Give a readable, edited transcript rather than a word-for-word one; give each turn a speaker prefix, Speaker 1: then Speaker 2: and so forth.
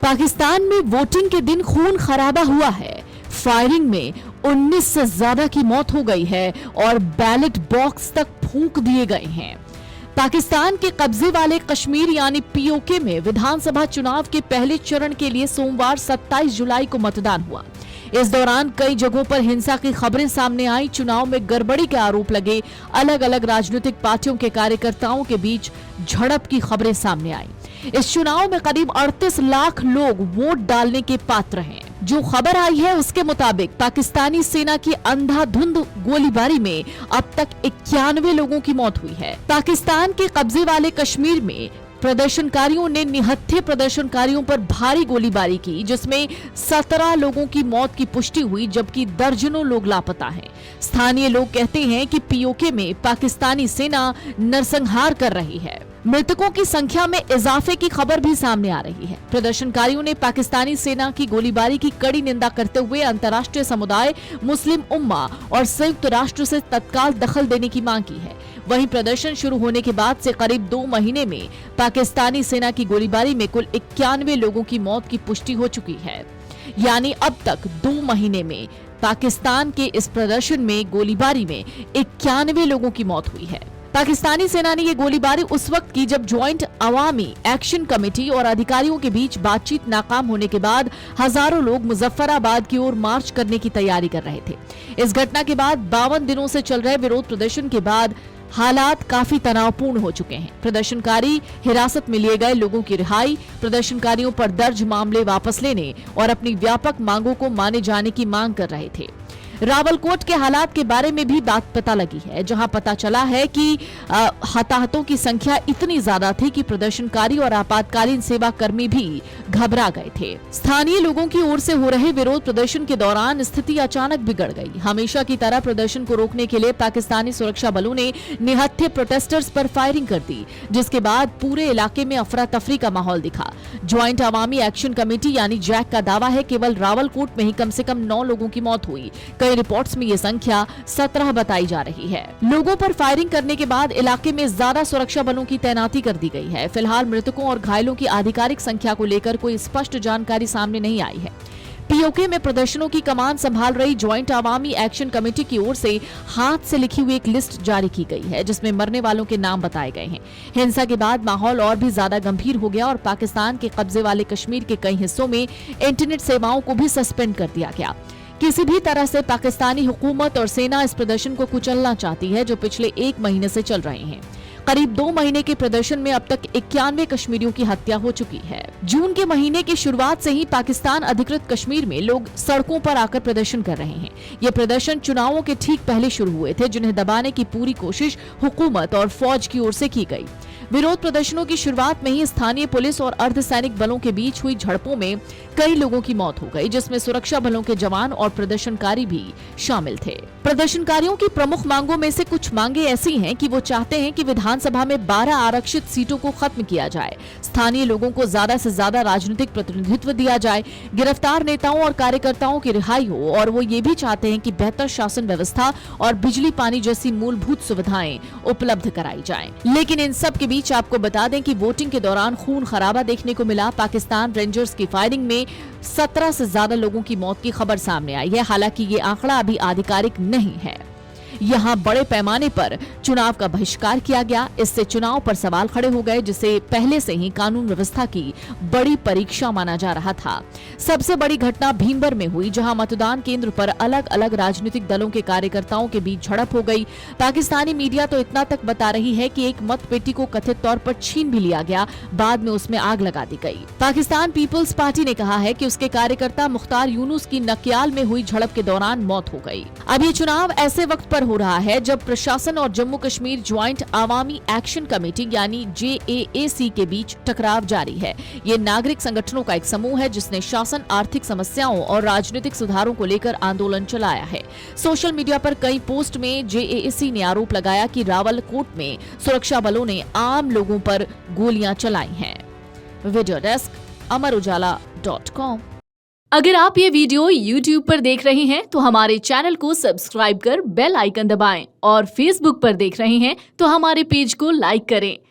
Speaker 1: पाकिस्तान में वोटिंग के दिन खून खराबा हुआ है। फायरिंग में 19 से ज्यादा की मौत हो गई है और बैलेट बॉक्स तक फूंक दिए गए हैं। पाकिस्तान के कब्जे वाले कश्मीर यानी पीओके में विधानसभा चुनाव के पहले चरण के लिए सोमवार 27 जुलाई को मतदान हुआ। इस दौरान कई जगहों पर हिंसा की खबरें सामने आई। चुनाव में गड़बड़ी के आरोप लगे। अलग अलग राजनीतिक पार्टियों के कार्यकर्ताओं के बीच झड़प की खबरें सामने आई। इस चुनाव में करीब 38 लाख लोग वोट डालने के पात्र हैं। जो खबर आई है उसके मुताबिक पाकिस्तानी सेना की अंधाधुंध गोलीबारी में अब तक 91 लोगों की मौत हुई है। पाकिस्तान के कब्जे वाले कश्मीर में प्रदर्शनकारियों ने निहत्थे प्रदर्शनकारियों पर भारी गोलीबारी की, जिसमें 17 लोगों की मौत की पुष्टि हुई, जबकि दर्जनों लोग लापता हैं। स्थानीय लोग कहते हैं कि पीओके में पाकिस्तानी सेना नरसंहार कर रही है। मृतकों की संख्या में इजाफे की खबर भी सामने आ रही है। प्रदर्शनकारियों ने पाकिस्तानी सेना की गोलीबारी की कड़ी निंदा करते हुए अंतर्राष्ट्रीय समुदाय, मुस्लिम उम्मा और संयुक्त राष्ट्र से तत्काल दखल देने की मांग की है। वहीं प्रदर्शन शुरू होने के बाद से करीब 2 महीने में पाकिस्तानी सेना की गोलीबारी में कुल 91 लोगों की मौत की पुष्टि हो चुकी है। यानी अब तक 2 महीने में पाकिस्तान के इस प्रदर्शन में गोलीबारी में 91 लोगों की मौत हुई है। पाकिस्तानी सेना ने ये गोलीबारी उस वक्त की जब ज्वाइंट अवामी एक्शन कमेटी और अधिकारियों के बीच बातचीत नाकाम होने के बाद हजारों लोग मुजफ्फराबाद की ओर मार्च करने की तैयारी कर रहे थे। इस घटना के बाद 52 दिनों से चल रहे विरोध प्रदर्शन के बाद हालात काफी तनावपूर्ण हो चुके हैं। प्रदर्शनकारी हिरासत में लिए गए लोगों की रिहाई, प्रदर्शनकारियों पर दर्ज मामले वापस लेने और अपनी व्यापक मांगों को माने जाने की मांग कर रहे थे। रावलकोट के हालात के बारे में भी बात पता लगी है, जहां पता चला है कि हताहतों की संख्या इतनी ज्यादा थी कि प्रदर्शनकारी और आपातकालीन सेवा कर्मी भी घबरा गए थे। स्थानीय लोगों की ओर से हो रहे विरोध प्रदर्शन के दौरान स्थिति अचानक बिगड़ गई। हमेशा की तरह प्रदर्शन को रोकने के लिए पाकिस्तानी सुरक्षा बलों ने निहत्थे प्रोटेस्टर्स पर फायरिंग कर दी, जिसके बाद पूरे इलाके में अफरा तफरी का माहौल दिखा। ज्वाइंट अवामी एक्शन कमेटी यानी जैक का दावा है केवल रावलकोट में ही कम से कम 9 लोगों की मौत हुई। रिपोर्ट्स में ये संख्या 17 बताई जा रही है। लोगों पर फायरिंग करने के बाद इलाके में ज्यादा सुरक्षा बलों की तैनाती कर दी गई है। फिलहाल मृतकों और घायलों की आधिकारिक संख्या को लेकर कोई स्पष्ट जानकारी सामने नहीं आई है। पीओके में प्रदर्शनों की कमान संभाल रही ज्वाइंट अवामी एक्शन कमेटी की ओर से हाथ से लिखी हुई एक लिस्ट जारी की गई है, जिसमें मरने वालों के नाम बताए गए हैं। हिंसा के बाद माहौल और भी ज्यादा गंभीर हो गया और पाकिस्तान के कब्जे वाले कश्मीर के कई हिस्सों में इंटरनेट सेवाओं को भी सस्पेंड कर दिया गया। किसी भी तरह से पाकिस्तानी हुकूमत और सेना इस प्रदर्शन को कुचलना चाहती है, जो पिछले 1 महीने से चल रहे हैं। करीब 2 महीने के प्रदर्शन में अब तक 91 कश्मीरियों की हत्या हो चुकी है। जून के महीने की शुरुआत से ही पाकिस्तान अधिकृत कश्मीर में लोग सड़कों पर आकर प्रदर्शन कर रहे हैं। ये प्रदर्शन चुनावों के ठीक पहले शुरू हुए थे, जिन्हें दबाने की पूरी कोशिश हुकूमत और फौज की ओर से की गई। विरोध प्रदर्शनों की शुरुआत में ही स्थानीय पुलिस और अर्धसैनिक बलों के बीच हुई झड़पों में कई लोगों की मौत हो गई, जिसमें सुरक्षा बलों के जवान और प्रदर्शनकारी भी शामिल थे। प्रदर्शनकारियों की प्रमुख मांगों में से कुछ मांगे ऐसी हैं कि वो चाहते हैं कि विधानसभा में 12 आरक्षित सीटों को खत्म किया जाए, स्थानीय लोगों को ज्यादा से ज्यादा राजनीतिक प्रतिनिधित्व दिया जाए, गिरफ्तार नेताओं और कार्यकर्ताओं की रिहाई हो, और वो ये भी चाहते हैं कि बेहतर शासन व्यवस्था और बिजली पानी जैसी मूलभूत सुविधाएं उपलब्ध कराई जाएं। लेकिन इन सब के बीच आपको बता दें कि वोटिंग के दौरान खून खराबा देखने को मिला। पाकिस्तान रेंजर्स की फायरिंग में 17 से ज्यादा लोगों की मौत की खबर सामने आई है। हालांकि ये आंकड़ा अभी आधिकारिक नहीं है। यहाँ बड़े पैमाने पर चुनाव का बहिष्कार किया गया। इससे चुनाव पर सवाल खड़े हो गए, जिसे पहले से ही कानून व्यवस्था की बड़ी परीक्षा माना जा रहा था। सबसे बड़ी घटना भीमबर में हुई, जहां मतदान केंद्र पर अलग अलग राजनीतिक दलों के कार्यकर्ताओं के बीच झड़प हो गई। पाकिस्तानी मीडिया तो इतना तक बता रही है कि एक मतपेटी को कथित तौर पर छीन भी लिया गया, बाद में उसमें आग लगा दी गई। पाकिस्तान पीपल्स पार्टी ने कहा है कि उसके कार्यकर्ता मुख्तार यूनुस की नकियाल में हुई झड़प के दौरान मौत हो गई। अब ये चुनाव ऐसे वक्त पर हो रहा है जब प्रशासन और जम्मू कश्मीर ज्वाइंट अवामी एक्शन कमेटी यानी JAAC के बीच टकराव जारी है। ये नागरिक संगठनों का एक समूह है जिसने शासन, आर्थिक समस्याओं और राजनीतिक सुधारों को लेकर आंदोलन चलाया है। सोशल मीडिया पर कई पोस्ट में JAAC ने आरोप लगाया कि रावलकोट में सुरक्षा बलों ने आम लोगों पर गोलियां चलाई हैं। Video desk amarujala.com। अगर आप ये वीडियो YouTube पर देख रहे हैं तो हमारे चैनल को सब्सक्राइब कर बेल आइकन दबाएं, और Facebook पर देख रहे हैं तो हमारे पेज को लाइक करें।